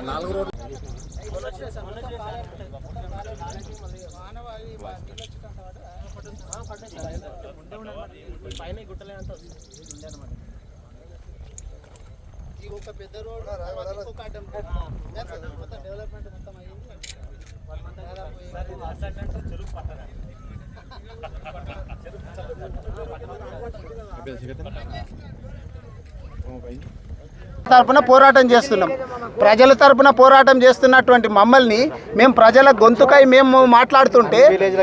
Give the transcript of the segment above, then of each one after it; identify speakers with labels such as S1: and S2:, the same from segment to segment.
S1: నాలుగు రోడ్లు పైన గుట్టలే అంత ఒక పెద్ద రోడ్ ఇంకొక అడ్డం మొత్తం డెవలప్మెంట్ మొత్తం అయ్యింది. తరపున పోరాటం చేస్తున్నాం. ప్రజల తరపున పోరాటం చేస్తున్నటువంటి మమ్మల్ని మేము ప్రజల గొంతుకై మేము మాట్లాడుతుంటే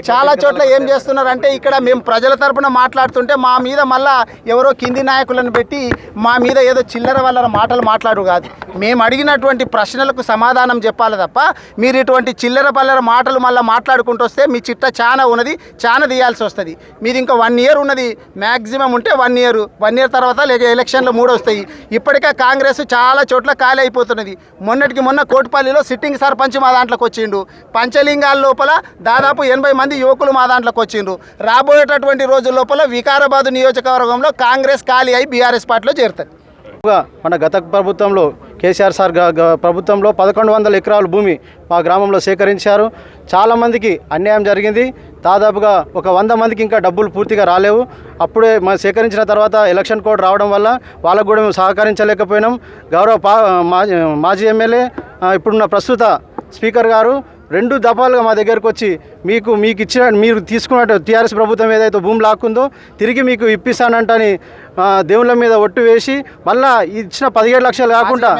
S1: చాలా చోట్ల ఏం చేస్తున్నారంటే ఇక్కడ మేము ప్రజల తరపున మాట్లాడుతుంటే మా మీద మళ్ళా ఎవరో కింది నాయకులను పెట్టి మా మీద ఏదో చిల్లర వల్ల మాటలు మాట్లాడు కాదు. మేము అడిగినటువంటి ప్రశ్నలకు సమాధానం చెప్పాలి తప్ప మీరు ఇటువంటి చిల్లర పల్లర మాటలు మళ్ళీ మాట్లాడుకుంటూ వస్తే మీ చిట్ట చాలా ఉన్నది, చాలా తీయాల్సి వస్తుంది. మీది ఇంకా 1 year ఉన్నది, మ్యాక్సిమం ఉంటే 1 year తర్వాత లేక ఎలక్షన్లు 3 వస్తాయి. ఇప్పటికే కాంగ్రెస్ చాలా చోట్ల ఖాళీ అయిపోతున్నది. మొన్నటికి మొన్న కోటిపల్లిలో సిట్టింగ్ సర్పంచ్ మా దాంట్లోకి వచ్చిండు. పంచలింగాల లోపల దాదాపు 80 మంది యువకులు మా దాంట్లోకి వచ్చిండ్రు. రాబోయేటటువంటి రోజుల లోపల వికారాబాద్ నియోజకవర్గంలో కాంగ్రెస్ ఖాళీ అయి బీఆర్ఎస్ పార్టీలో చేరుతుంది.
S2: మన గత ప్రభుత్వంలో కేసీఆర్ సార్ ప్రభుత్వంలో 1100 ఎకరాల భూమి మా గ్రామంలో సేకరించారు. చాలామందికి అన్యాయం జరిగింది. దాదాపుగా ఒక 100 మందికి ఇంకా డబ్బులు పూర్తిగా రాలేవు. అప్పుడే మనం సేకరించిన తర్వాత ఎలక్షన్ కోడ్ రావడం వల్ల వాళ్ళకు కూడా మేము సహకరించలేకపోయినాం. గౌరవ మాజీ ఎమ్మెల్యే ఇప్పుడున్న ప్రస్తుత స్పీకర్ గారు 2 దఫాలుగా మా దగ్గరకు వచ్చి మీరు తీసుకున్న టీఆర్ఎస్ ప్రభుత్వం ఏదైతే భూమి లాక్కుందో తిరిగి మీకు ఇప్పిస్తానంటని దేవుళ్ళ మీద ఒట్టు వేసి మళ్ళా ఇచ్చిన 17 లక్షలు కాకుండా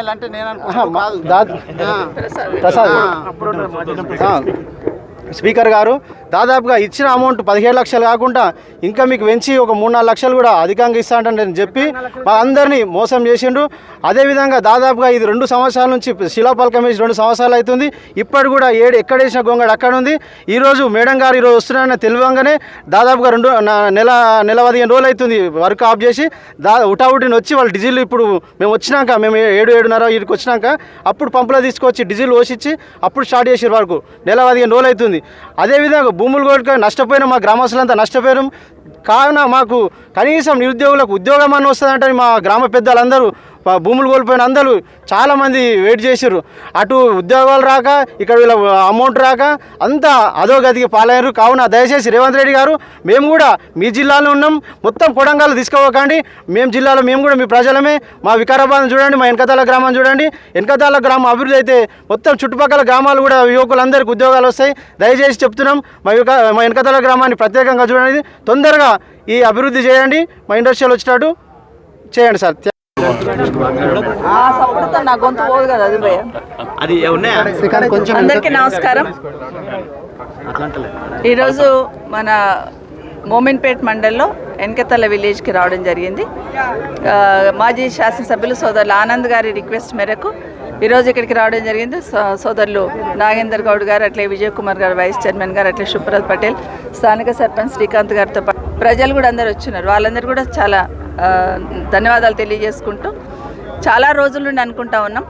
S2: స్పీకర్ గారు దాదాపుగా ఇచ్చిన అమౌంట్ 17 లక్షలు కాకుండా ఇంకా మీకు పెంచి ఒక 3-4 లక్షలు కూడా అధికంగా ఇస్తానంటని చెప్పి మా అందరినీ మోసం చేసిండ్రు. అదేవిధంగా దాదాపుగా ఇది 2 సంవత్సరాల నుంచి శిలాపలకం వేసి 2 సంవత్సరాలు అవుతుంది. ఇప్పటి కూడా ఎక్కడ వేసిన గొంగడు అక్కడ ఉంది. ఈరోజు మేడం గారు ఈరోజు వస్తున్నారని తెలియగానే దాదాపుగా నెల 15 రోజులు అవుతుంది వర్క్ ఆఫ్ చేసి ఉటావుటిని వచ్చి వాళ్ళు డీజిల్ ఇప్పుడు మేము వచ్చినాక మేము 7-7:30 వీటికి వచ్చినాక అప్పుడు పంపులో తీసుకొచ్చి డీజిల్ పోసిచ్చి అప్పుడు స్టార్ట్ చేసే వరకు నెల 15 రోజులు అవుతుంది. అదేవిధంగా భూములు కోరుకొని నష్టపోయిన మా గ్రామస్తులంతా నష్టపోయారు. కావున మాకు కనీసం నిరుద్యోగులకు ఉద్యోగం అని వస్తుందంటే మా గ్రామ పెద్దలందరూ భూములు కోల్పోయిన అందరూ చాలామంది వెయిట్ చేశారు. అటు ఉద్యోగాలు రాక ఇక్కడ వీళ్ళ అమౌంట్ రాక అంతా అధోగతికి పాలయ్యారు. కావున దయచేసి రేవంత్ రెడ్డి గారు మేము కూడా మీ జిల్లాలో ఉన్నాం, మొత్తం కొడంగల్ తీసుకోకండి. జిల్లాలో మేము కూడా మీ ప్రజలమే. మా వికారాబాద్ చూడండి, మా వెనకతాల గ్రామం చూడండి. వెనకతాల గ్రామం అభివృద్ధి అయితే మొత్తం చుట్టుపక్కల గ్రామాలు కూడా యువకులందరికీ ఉద్యోగాలు వస్తాయి. దయచేసి చెప్తున్నాం మా వెనకతాల గ్రామాన్ని ప్రత్యేకంగా చూడండి. తొందరగా ఈ అభివృద్ధి చేయండి, మా ఇండస్ట్రియల్ వచ్చేటట్టు చేయండి సార్.
S3: అందరికీ నమస్కారం. ఈరోజు మన మోమిన్పేట్ మండల్లో ఎన్కతల విలేజ్కి రావడం జరిగింది. మాజీ శాసనసభ్యులు సోదరులు ఆనంద్ గారి రిక్వెస్ట్ మేరకు ఈరోజు ఇక్కడికి రావడం జరిగింది. సోదరులు నాగేందర్ గౌడ్ గారు, అట్లే విజయ్ కుమార్ గారు వైస్ చైర్మన్ గారు, అట్లే శుభ్రత్ పటేల్, స్థానిక సర్పంచ్ శ్రీకాంత్ గారితో ప్రజలు కూడా అందరు వచ్చినారు. వాళ్ళందరూ కూడా చాలా ధన్యవాదాలు తెలియజేసుకుంటూ చాలా రోజుల నుండి అనుకుంటా ఉన్నాం.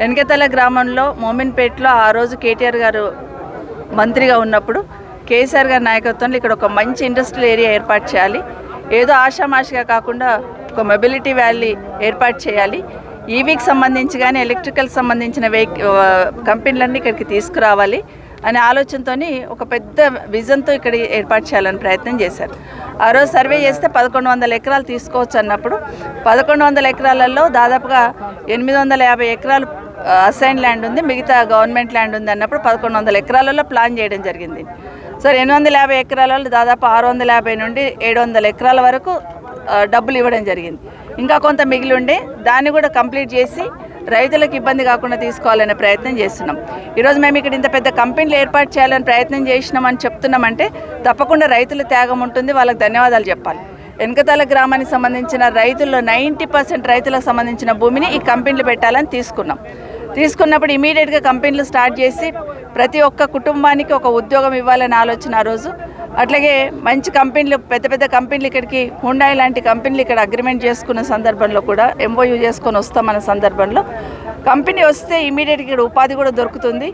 S3: ఎన్కతల గ్రామంలో మోమిన్పేట్లో ఆ రోజు కేటీఆర్ గారు మంత్రిగా ఉన్నప్పుడు కేసీఆర్ గారి నాయకత్వంలో ఇక్కడ ఒక మంచి ఇండస్ట్రియల్ ఏరియా ఏర్పాటు చేయాలి. ఏదో ఆషామాషిగా కాకుండా ఒక మొబిలిటీ వ్యాలీ ఏర్పాటు చేయాలి. ఈవీకి సంబంధించి కానీ ఎలక్ట్రికల్ సంబంధించిన కంపెనీలన్నీ ఇక్కడికి తీసుకురావాలి అనే ఆలోచనతో ఒక పెద్ద విజన్తో ఇక్కడ ఏర్పాటు చేయాలని ప్రయత్నం చేశారు. ఆ రోజు సర్వే చేస్తే 1100 ఎకరాలు తీసుకోవచ్చు అన్నప్పుడు 1100 ఎకరాలలో దాదాపుగా 850 ఎకరాలు అసైన్ ల్యాండ్ ఉంది, మిగతా గవర్నమెంట్ ల్యాండ్ ఉంది అన్నప్పుడు 1100 ఎకరాలలో ప్లాన్ చేయడం జరిగింది. సో 850 ఎకరాలలో దాదాపు 650 నుండి 700 ఎకరాల వరకు డబ్బులు ఇవ్వడం జరిగింది. ఇంకా కొంత మిగిలి ఉండే దాన్ని కూడా కంప్లీట్ చేసి రైతులకు ఇబ్బంది కాకుండా తీసుకోవాలనే ప్రయత్నం చేస్తున్నాం. ఈరోజు మేము ఇక్కడ ఇంత పెద్ద కంపెనీలు ఏర్పాటు చేయాలని ప్రయత్నం చేసినామని చెప్తున్నామంటే తప్పకుండా రైతుల త్యాగం ఉంటుంది, వాళ్ళకి ధన్యవాదాలు చెప్పాలి. వెనకతాల గ్రామానికి సంబంధించిన రైతుల్లో 90% రైతులకు సంబంధించిన భూమిని ఈ కంపెనీలు పెట్టాలని తీసుకున్నాం. తీసుకున్నప్పుడు ఇమీడియట్గా కంపెనీలు స్టార్ట్ చేసి ప్రతి ఒక్క కుటుంబానికి ఒక ఉద్యోగం ఇవ్వాలని ఆలోచన ఆ రోజు. అట్లాగే మంచి కంపెనీలు, పెద్ద పెద్ద కంపెనీలు ఇక్కడికి, హుండాయ్ లాంటి కంపెనీలు ఇక్కడ అగ్రిమెంట్ చేసుకున్న సందర్భంలో కూడా, MOU చేసుకొని వస్తామన్న సందర్భంలో కంపెనీ వస్తే ఇమీడియట్గా ఇక్కడ ఉపాధి కూడా దొరుకుతుంది,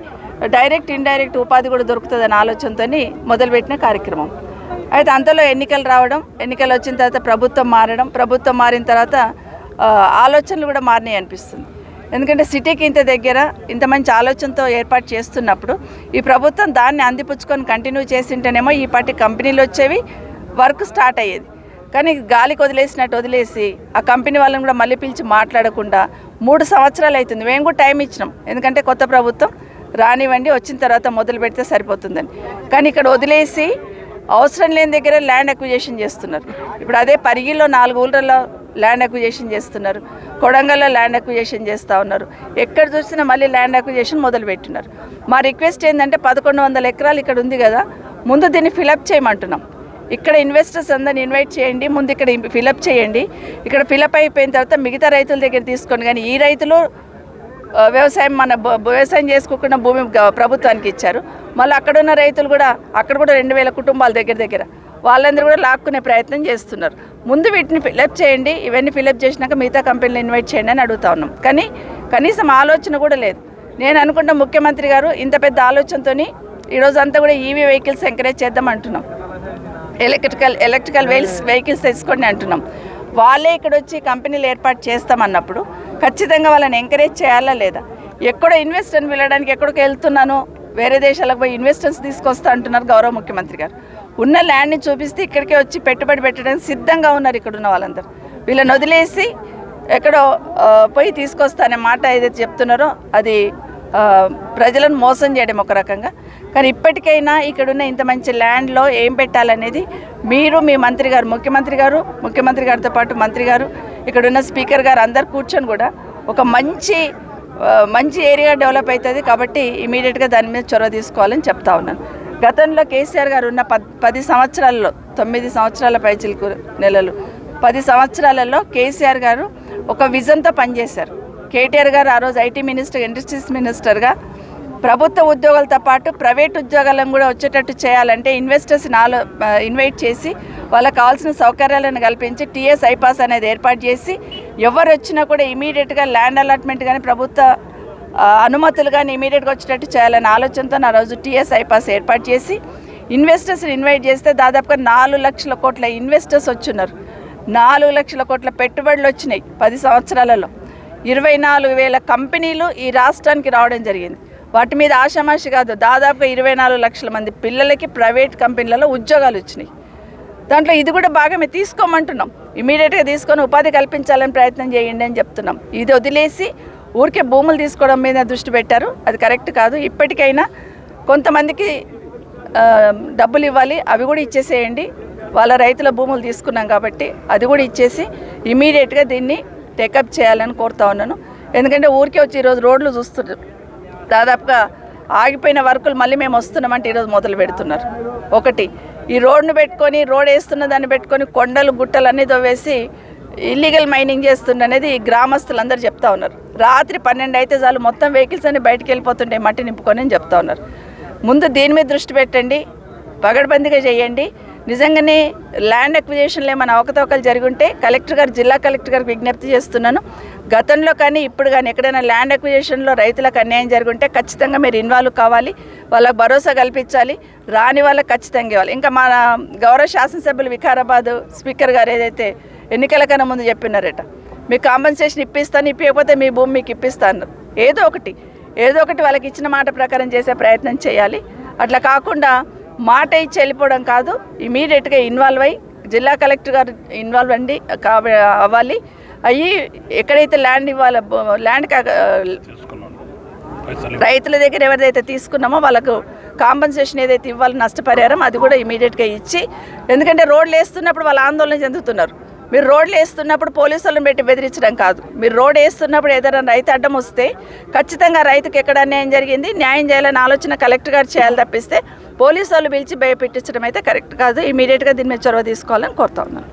S3: డైరెక్ట్ ఇండైరెక్ట్ ఉపాధి కూడా దొరుకుతుంది అనే ఆలోచనతో మొదలుపెట్టిన కార్యక్రమం. అయితే అంతలో ఎన్నికలు రావడం, ఎన్నికలు వచ్చిన తర్వాత ప్రభుత్వం మారడం, ప్రభుత్వం మారిన తర్వాత ఆలోచనలు కూడా మారినాయి అనిపిస్తుంది. ఎందుకంటే సిటీకి ఇంత దగ్గర, ఇంత మంచి ఆలోచనతో ఏర్పాటు చేస్తున్నప్పుడు ఈ ప్రభుత్వం దాన్ని అందిపుచ్చుకొని కంటిన్యూ చేసింటేనేమో ఈ పార్టీ కంపెనీలు వచ్చేవి, వర్క్ స్టార్ట్ అయ్యేది. కానీ గాలికి వదిలేసినట్టు వదిలేసి ఆ కంపెనీ వాళ్ళని కూడా మళ్ళీ పిలిచి మాట్లాడకుండా 3 సంవత్సరాలు అవుతుంది. మేము కూడా టైం ఇచ్చినాం, ఎందుకంటే కొత్త ప్రభుత్వం రానివ్వండి, వచ్చిన తర్వాత మొదలు పెడితే సరిపోతుందని. కానీ ఇక్కడ వదిలేసి అవసరం లేని దగ్గర ల్యాండ్ అక్విజిషన్ చేస్తున్నారు. ఇప్పుడు అదే పరిగిలో 4 ఊళ్ళలో ల్యాండ్ అక్విజిషన్ చేస్తున్నారు, కొడంగల్లో ల్యాండ్ అక్విజిషన్ చేస్తూ ఉన్నారు. ఎక్కడ చూసినా మళ్ళీ ల్యాండ్ అక్విజిషన్ మొదలుపెట్టున్నారు. మా రిక్వెస్ట్ ఏంటంటే 1100 ఎకరాలు ఇక్కడ ఉంది కదా, ముందు దీన్ని ఫిలప్ చేయమంటున్నాం. ఇక్కడ ఇన్వెస్టర్స్ అందరిని ఇన్వైట్ చేయండి, ముందు ఇక్కడ ఫిలప్ చేయండి. ఇక్కడ ఫిలప్ అయిపోయిన తర్వాత మిగతా రైతుల దగ్గర తీసుకోండి. కానీ ఈ రైతులు వ్యవసాయం చేసుకోకుండా భూమి ప్రభుత్వానికి ఇచ్చారు. మళ్ళీ అక్కడున్న రైతులు కూడా, అక్కడ కూడా 2000 కుటుంబాల దగ్గర వాళ్ళందరూ కూడా లాక్కునే ప్రయత్నం చేస్తున్నారు. ముందు వీటిని ఫిలప్ చేయండి, ఇవన్నీ ఫిలప్ చేసినాక మిగతా కంపెనీలు ఇన్వైట్ చేయండి అని అడుగుతా ఉన్నాం. కానీ కనీసం ఆలోచన కూడా లేదు. నేను అనుకుంటా ముఖ్యమంత్రి గారు ఇంత పెద్ద ఆలోచనతో ఈరోజు అంతా కూడా EV వెహికల్స్ ఎంకరేజ్ చేద్దాం అంటున్నాం, ఎలక్ట్రికల్ వెహికల్స్ తెచ్చుకోండి అంటున్నాం. వాళ్ళే ఇక్కడ వచ్చి కంపెనీలు ఏర్పాటు చేస్తామన్నప్పుడు ఖచ్చితంగా వాళ్ళని ఎంకరేజ్ చేయాలా లేదా? ఎక్కడో ఇన్వెస్టర్ని వెళ్ళడానికి ఎక్కడికి వెళ్తున్నాను, వేరే దేశాలకు పోయి ఇన్వెస్టర్స్ తీసుకొస్తా అంటున్నారు గౌరవ ముఖ్యమంత్రి గారు. ఉన్న ల్యాండ్ని చూపిస్తే ఇక్కడికే వచ్చి పెట్టుబడి పెట్టడానికి సిద్ధంగా ఉన్నారు ఇక్కడ ఉన్న వాళ్ళందరూ. వీళ్ళని వదిలేసి ఎక్కడో పోయి తీసుకొస్తానే మాట ఏదైతే చెప్తున్నారో అది ప్రజలను మోసం చేయడం ఒక రకంగా. కానీ ఇప్పటికైనా ఇక్కడున్న ఇంత మంచి ల్యాండ్లో ఏం పెట్టాలనేది మీరు, మీ మంత్రి గారు, ముఖ్యమంత్రి గారితో పాటు మంత్రి గారు, ఇక్కడున్న స్పీకర్ గారు అందరు కూర్చొని కూడా ఒక మంచి ఏరియా డెవలప్ అవుతుంది కాబట్టి ఇమీడియట్గా దాని మీద చొరవ తీసుకోవాలని చెప్తా ఉన్నాను. గతంలో కేసీఆర్ గారు ఉన్న 10 సంవత్సరాల్లో, 9 సంవత్సరాల పైచిలకు నెలలు, 10 సంవత్సరాలలో కేసీఆర్ గారు ఒక విజన్తో పనిచేశారు. కేటీఆర్ గారు ఆ రోజు ఐటీ మినిస్టర్, ఇండస్ట్రీస్ మినిస్టర్గా ప్రభుత్వ ఉద్యోగాలతో పాటు ప్రైవేట్ ఉద్యోగాలను కూడా వచ్చేటట్టు చేయాలంటే ఇన్వెస్టర్స్ని ఇన్వైట్ చేసి వాళ్ళకి కావాల్సిన సౌకర్యాలను కల్పించి టీఎస్ ఐపాస్ అనేది ఏర్పాటు చేసి ఎవరు వచ్చినా కూడా ఇమీడియట్గా ల్యాండ్ అలాట్మెంట్ కానీ ప్రభుత్వ అనుమతులు కానీ ఇమీడియట్గా వచ్చేటట్టు చేయాలనే ఆలోచనతో ఆ రోజు టీఎస్ ఐపాస్ ఏర్పాటు చేసి ఇన్వెస్టర్స్ని ఇన్వైట్ చేస్తే దాదాపుగా 4 లక్షల కోట్ల ఇన్వెస్టర్స్ వచ్చున్నారు. 4 లక్షల కోట్ల పెట్టుబడులు వచ్చినాయి 10 సంవత్సరాలలో. 24,000 కంపెనీలు ఈ రాష్ట్రానికి రావడం జరిగింది. వాటి మీద ఆషామాషి కాదు, దాదాపుగా 24 లక్షల మంది పిల్లలకి ప్రైవేట్ కంపెనీలలో ఉద్యోగాలు వచ్చినాయి. దాంట్లో ఇది కూడా భాగమే, తీసుకోమంటున్నాం. ఇమీడియట్గా తీసుకొని ఉపాధి కల్పించాలని ప్రయత్నం చేయండి అని చెప్తున్నాం. ఇది వదిలేసి ఊరికే భూములు తీసుకోవడం మీద దృష్టి పెట్టారు, అది కరెక్ట్ కాదు. ఇప్పటికైనా కొంతమందికి డబ్బులు ఇవ్వాలి, అవి కూడా ఇచ్చేసేయండి. వాళ్ళ రైతుల భూములు తీసుకున్నాం కాబట్టి అది కూడా ఇచ్చేసి ఇమీడియట్గా దీన్ని టేకప్ చేయాలని కోరుతా ఉన్నాను. ఎందుకంటే ఊరికే వచ్చి ఈరోజు రోడ్లు చూస్తున్నారు, దాదాపుగా ఆగిపోయిన వర్కులు మళ్ళీ మేము వస్తున్నామంటే ఈరోజు మొదలు పెడుతున్నారు. ఒకటి, ఈ రోడ్ను పెట్టుకొని, రోడ్ వేస్తున్న దాన్ని పెట్టుకొని కొండలు గుట్టలు అన్నీ తవ్వేసి ఇల్లీగల్ మైనింగ్ చేస్తుండనేది గ్రామస్తులందరూ చెప్తా ఉన్నారు. రాత్రి 12 అయితే చాలు మొత్తం వెహికల్స్ అన్ని బయటికి వెళ్ళిపోతుంటాయి మట్టి నింపుకొని అని చెప్తా ఉన్నారు. ముందు దీని మీద దృష్టి పెట్టండి, పగడబందీగా చేయండి. నిజంగానే ల్యాండ్ అక్విజిషన్లో ఏమైనా అవకతవకలు జరిగి ఉంటే జిల్లా కలెక్టర్ గారికి విజ్ఞప్తి చేస్తున్నాను. గతంలో కానీ ఇప్పుడు కానీ ఎక్కడైనా ల్యాండ్ అక్విజిషన్లో రైతులకు అన్యాయం జరిగి ఉంటే ఖచ్చితంగా మీరు ఇన్వాల్వ్ కావాలి, వాళ్ళకు భరోసా కల్పించాలి, రాని వాళ్ళకి ఖచ్చితంగా ఇవ్వాలి. ఇంకా మన గౌరవ శాసనసభ్యులు వికారాబాద్ స్పీకర్ గారు ఏదైతే ఎన్నికల కన్నా ముందు చెప్పినారట, మీకు కాంపెన్సేషన్ ఇప్పిస్తాను, ఇప్పకపోతే మీ భూమి మీకు ఇప్పిస్తాను. ఏదో ఒకటి వాళ్ళకి ఇచ్చిన మాట ప్రకారం చేసే ప్రయత్నం చేయాలి. అట్లా కాకుండా మాట ఇచ్చి వెళ్ళిపోవడం కాదు, ఇమీడియట్గా ఇన్వాల్వ్ అయ్యి జిల్లా కలెక్టర్ గారు ఇన్వాల్వ్ అవ్వాలి. అయ్యి ఎక్కడైతే ల్యాండ్ ఇవ్వాలో రైతుల దగ్గర ఎవరైతే తీసుకున్నామో వాళ్ళకు కాంపెన్సేషన్ ఏదైతే ఇవ్వాలో నష్టపరిహారం అది కూడా ఇమీడియట్గా ఇచ్చి, ఎందుకంటే రోడ్లు వేస్తున్నప్పుడు వాళ్ళు ఆందోళన చెందుతున్నారు. మీరు రోడ్లు వేస్తున్నప్పుడు పోలీసులను పెట్టి బెదిరించడం కాదు, మీరు రోడ్ వేస్తున్నప్పుడు ఏదైనా రైతు అడ్డం వస్తే ఖచ్చితంగా రైతుకి ఎక్కడ అన్యాయం జరిగింది న్యాయం చేయాలని ఆలోచన కలెక్టర్ గారు చేయాలి తప్పిస్తే పోలీసు వాళ్ళు పిలిచి భయపెట్టించడం అయితే కరెక్ట్ కాదు. ఇమీడియట్గా దీని మీద చొరవ తీసుకోవాలని కోరుతా ఉన్నాను.